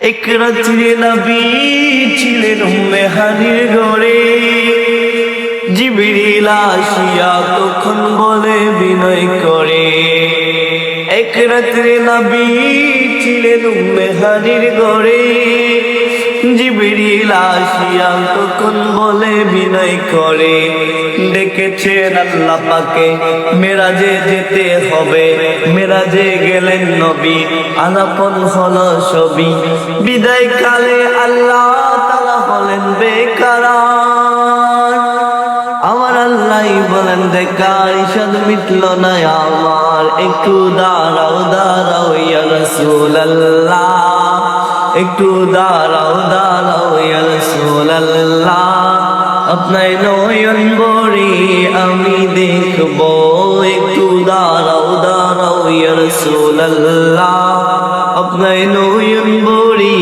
এক রাত্রে নবী ছিলেন উম্মে হানির ঘরে। জিবরিল আসিয়া তখন বলে বিনয় করে, এক রাত্রে নবী ছিলেন উম্মে হানির ঘরে। জিবরিল আসিয়া তখন বলে বিনয় করে, ডেকেছেন আল্লাহ পাকে মেরাজে যেতে হবে। মেরাজে গেলেন নবী, আলাপন হলো সবই। বিদায় কালে আল্লাহ তাআলা বলেন বেকারার। আমার আল্লাহ বলেন দেখার ইশাদ মিটল না আমার, একটু দাঁড়াও দাঁড়াও ইয়া রাসূলুল্লাহ, একটু দাঁড়াও দাঁড়াও ইয়া রাসূলুল্লাহ। আপনার নয়ন ভরে আমি দেখব, একটু দাঁড়াও দাঁড়াও ইয়া রাসূলুল্লাহ। আপনার নয়ন ভরে